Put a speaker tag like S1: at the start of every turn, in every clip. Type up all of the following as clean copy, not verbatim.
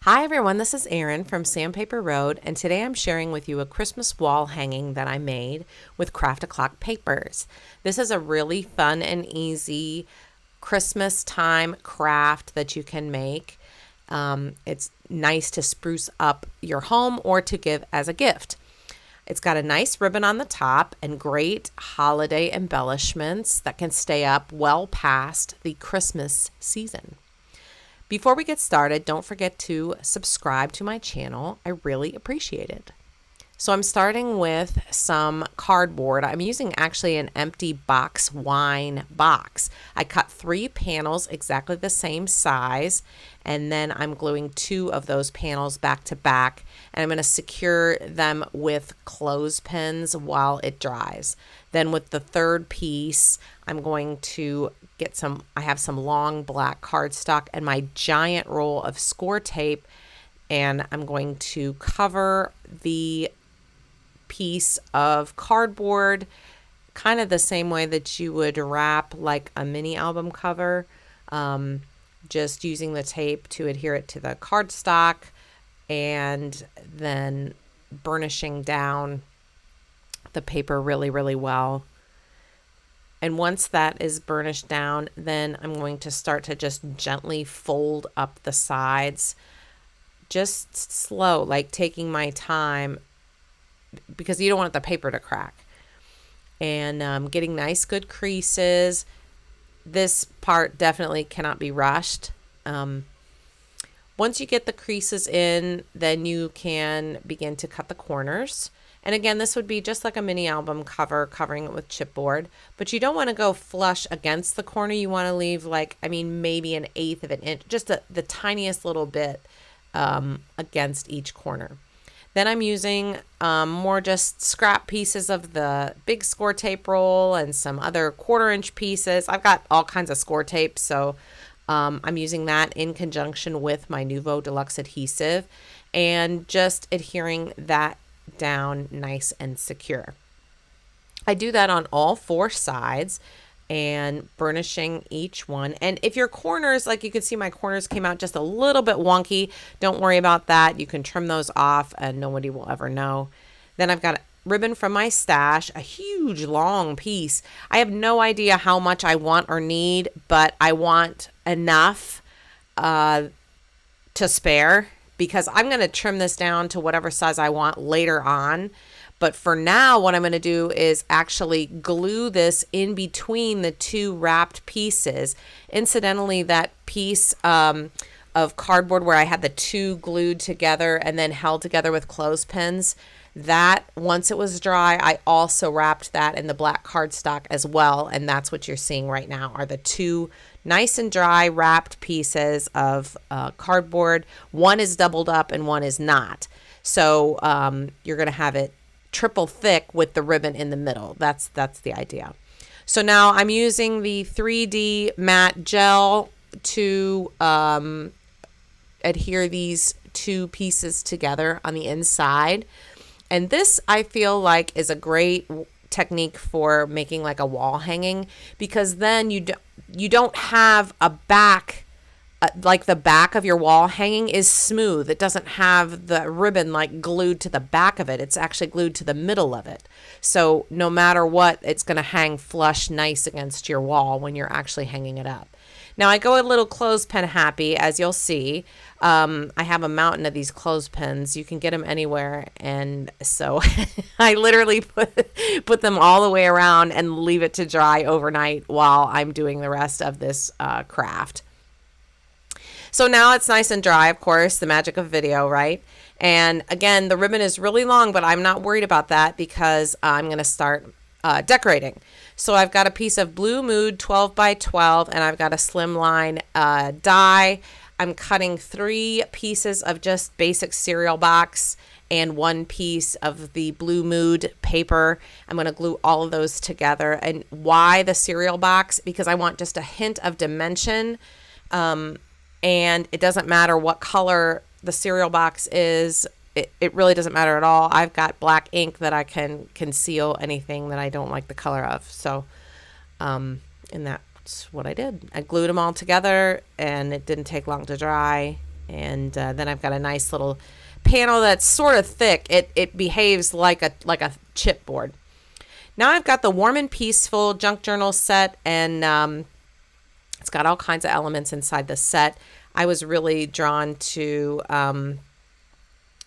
S1: Hi everyone, this is Erin from Sandpaper Road, and today I'm sharing with you a Christmas wall hanging that I made with Craft O'Clock papers. This is a really fun and easy Christmas time craft that you can make. It's nice to spruce up your home or to give as a gift. It's got a nice ribbon on the top and great holiday embellishments that can stay up well past the Christmas season. Before we get started, don't forget to subscribe to my channel. I really appreciate it. So I'm starting with some cardboard. I'm using actually an empty box wine box. I cut 3 panels exactly the same size, and then I'm gluing 2 of those panels back to back, and I'm going to secure them with clothespins while it dries. Then with the third piece, I'm going to get I have some long black cardstock and my giant roll of score tape, and I'm going to cover the piece of cardboard kind of the same way that you would wrap like a mini album cover, just using the tape to adhere it to the cardstock and then burnishing down the paper really, really well. And once that is burnished down, then I'm going to start to just gently fold up the sides, just slow, like taking my time, because you don't want the paper to crack. And getting nice good creases. This part definitely cannot be rushed. Once you get the creases in, then you can begin to cut the corners. And again, this would be just like a mini album cover, covering it with chipboard. But you don't want to go flush against the corner. You want to leave maybe an eighth of an inch, just the tiniest little bit against each corner. Then I'm using more just scrap pieces of the big score tape roll and some other 1/4 inch pieces. I've got all kinds of score tape, so I'm using that in conjunction with my Nuvo Deluxe adhesive and just adhering that down nice and secure. I do that on all 4 sides and burnishing each one. And if your corners, like you can see my corners came out just a little bit wonky, don't worry about that. You can trim those off and nobody will ever know. Then I've got ribbon from my stash, a huge long piece. I have no idea how much I want or need, but I want enough to spare, because I'm going to trim this down to whatever size I want later on. But for now, what I'm going to do is actually glue this in between the 2 wrapped pieces. Incidentally, that piece of cardboard where I had the 2 glued together and then held together with clothespins, that once it was dry, I also wrapped that in the black cardstock as well. And that's what you're seeing right now are the 2 nice and dry wrapped pieces of cardboard. One is doubled up and one is not. So you're going to have it triple thick with the ribbon in the middle. That's the idea. So now I'm using the 3D matte gel to adhere these 2 pieces together on the inside. And this, I feel like, is a great technique for making like a wall hanging, because then you don't have a back, like the back of your wall hanging is smooth. It doesn't have the ribbon like glued to the back of it. It's actually glued to the middle of it. So no matter what, it's going to hang flush nice against your wall when you're actually hanging it up. Now I go a little clothespin happy, as you'll see. I have a mountain of these clothespins. You can get them anywhere, and so I literally put them all the way around and leave it to dry overnight while I'm doing the rest of this craft. So now it's nice and dry, of course, the magic of video, right? And again, the ribbon is really long, but I'm not worried about that because I'm going to start decorating. So I've got a piece of Blue Mood 12 by 12, and I've got a slimline die. I'm cutting 3 pieces of just basic cereal box and 1 piece of the Blue Mood paper. I'm going to glue all of those together. And why the cereal box? Because I want just a hint of dimension. And it doesn't matter what color the cereal box is. It really doesn't matter at all. I've got black ink that I can conceal anything that I don't like the color of. So, and that's what I did. I glued them all together, and it didn't take long to dry. And then I've got a nice little panel that's sort of thick. It behaves like a chipboard. Now I've got the Warm and Peaceful Junk Journal set, and it's got all kinds of elements inside the set. I was really drawn to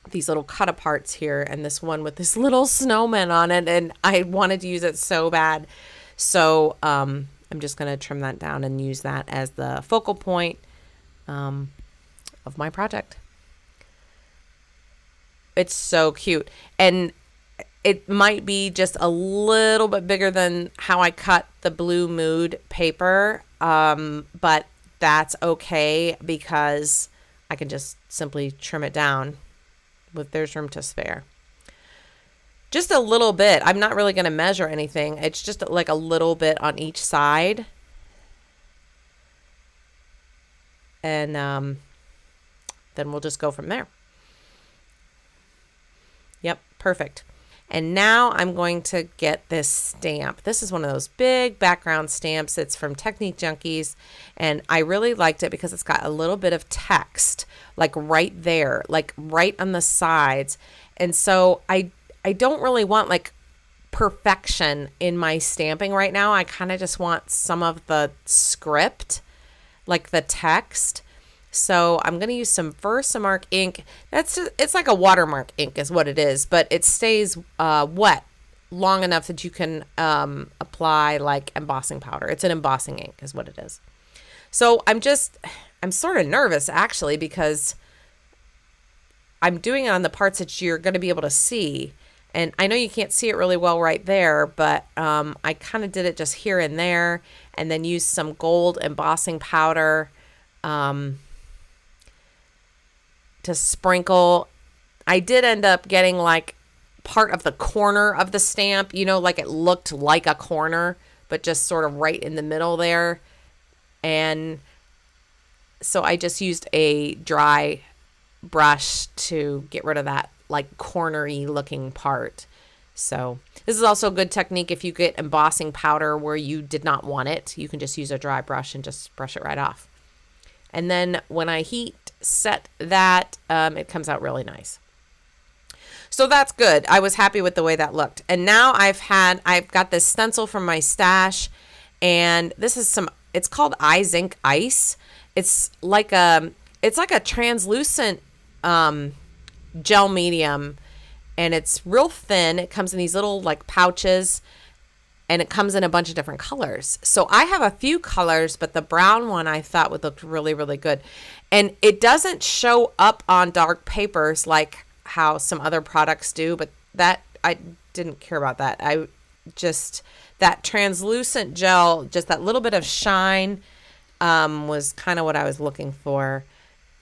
S1: these little cut aparts here, and this one with this little snowman on it, and I wanted to use it so bad. So I'm just going to trim that down and use that as the focal point of my project. It's so cute, and it might be just a little bit bigger than how I cut the Blue Mood paper, but that's okay because I can just simply trim it down if there's room to spare. Just a little bit. I'm not really going to measure anything. It's just like a little bit on each side. And then we'll just go from there. Yep, perfect. And now I'm going to get this stamp. This is one of those big background stamps. It's from Technique Junkies, and I really liked it because it's got a little bit of text, like right there, like right on the sides. And so I don't really want like perfection in my stamping right now. I kind of just want some of the script, like the text. So I'm going to use some Versamark ink. It's like a watermark ink is what it is, but it stays wet long enough that you can apply like embossing powder. It's an embossing ink is what it is. So I'm sort of nervous actually because I'm doing it on the parts that you're going to be able to see. And I know you can't see it really well right there, but I kind of did it just here and there, and then used some gold embossing powder to sprinkle. I did end up getting like part of the corner of the stamp, like it looked like a corner, but just sort of right in the middle there. And so I just used a dry brush to get rid of that like cornery looking part. So this is also a good technique if you get embossing powder where you did not want it. You can just use a dry brush and just brush it right off. And then when I heat set that, it comes out really nice. So that's good. I was happy with the way that looked. And now I've got this stencil from my stash, and this is it's called iZinc Ice. It's like a translucent gel medium, and it's real thin. It comes in these little like pouches, and it comes in a bunch of different colors. So I have a few colors, but the brown one I thought would look really, really good. And it doesn't show up on dark papers like how some other products do, but that I didn't care about that. That translucent gel, just that little bit of shine was kind of what I was looking for.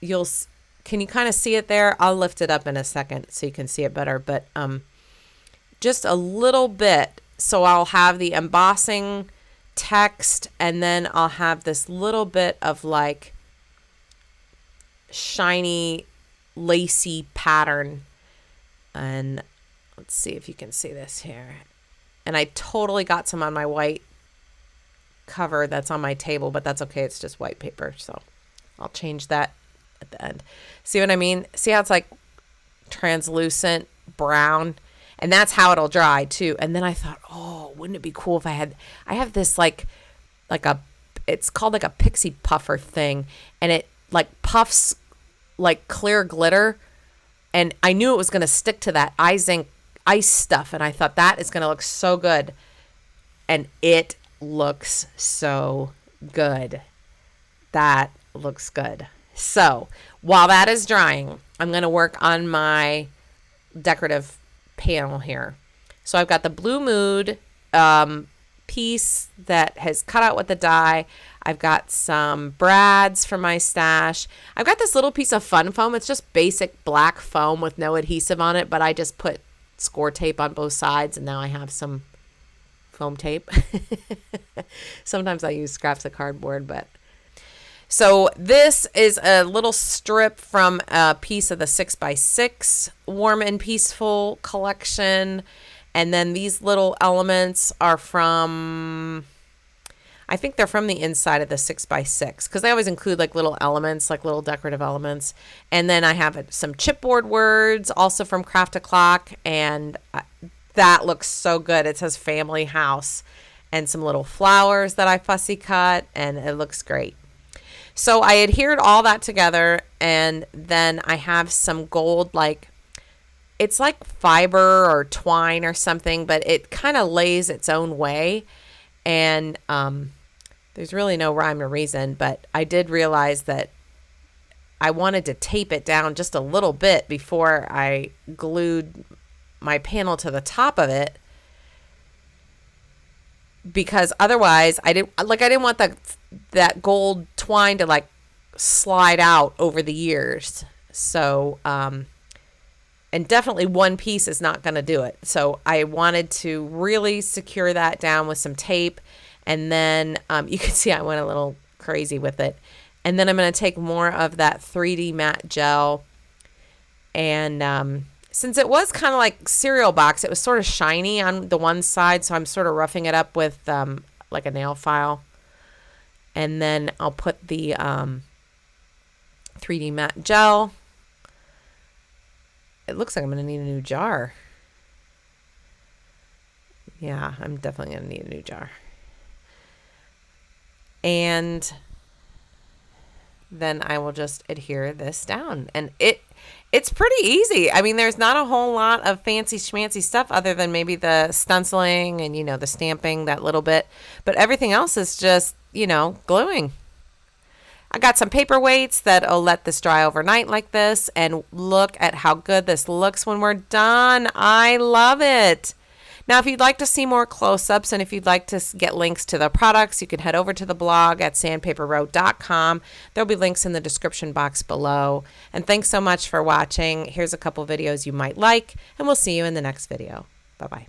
S1: Can you kind of see it there? I'll lift it up in a second so you can see it better, but just a little bit. So I'll have the embossing text, and then I'll have this little bit of like shiny, lacy pattern. And let's see if you can see this here. And I totally got some on my white cover that's on my table, but that's okay. It's just white paper. So I'll change that at the end. See what I mean? See how it's like translucent brown? And that's how it'll dry too. And then I thought, oh, wouldn't it be cool if I have this it's called like a pixie puffer thing, and it like puffs like clear glitter. And I knew it was going to stick to that iZinc ice stuff. And I thought that is going to look so good. And it looks so good. That looks good. So while that is drying, I'm going to work on my decorative panel here. So I've got the Blue Mood piece that has cut out with the die. I've got some brads from my stash. I've got this little piece of fun foam. It's just basic black foam with no adhesive on it, but I just put score tape on both sides, and now I have some foam tape. Sometimes I use scraps of cardboard, but so this is a little strip from a piece of the 6x6 Warm and Peaceful collection. And then these little elements are from, I think they're from the inside of the 6x6 because I always include like little elements, like little decorative elements. And then I have some chipboard words also from Craft O'Clock, and that looks so good. It says family house and some little flowers that I fussy cut, and it looks great. So I adhered all that together, and then I have some gold, like it's like fiber or twine or something, but it kind of lays its own way. And there's really no rhyme or reason, but I did realize that I wanted to tape it down just a little bit before I glued my panel to the top of it, because otherwise I didn't want that gold twine to like slide out over the years. So and definitely one piece is not going to do it. So I wanted to really secure that down with some tape. And then you can see I went a little crazy with it. And then I'm going to take more of that 3D matte gel. And since it was kind of like cereal box, it was sort of shiny on the one side. So I'm sort of roughing it up with like a nail file. And then I'll put the 3D matte gel. It looks like I'm going to need a new jar. Yeah, I'm definitely going to need a new jar. And then I will just adhere this down. And it's pretty easy. I mean, there's not a whole lot of fancy schmancy stuff other than maybe the stenciling and, the stamping, that little bit. But everything else is just, gluing. I got some paperweights that'll let this dry overnight like this, and look at how good this looks when we're done. I love it. Now, if you'd like to see more close-ups and if you'd like to get links to the products, you can head over to the blog at sandpaperroad.com. There'll be links in the description box below. And thanks so much for watching. Here's a couple videos you might like, and we'll see you in the next video. Bye-bye.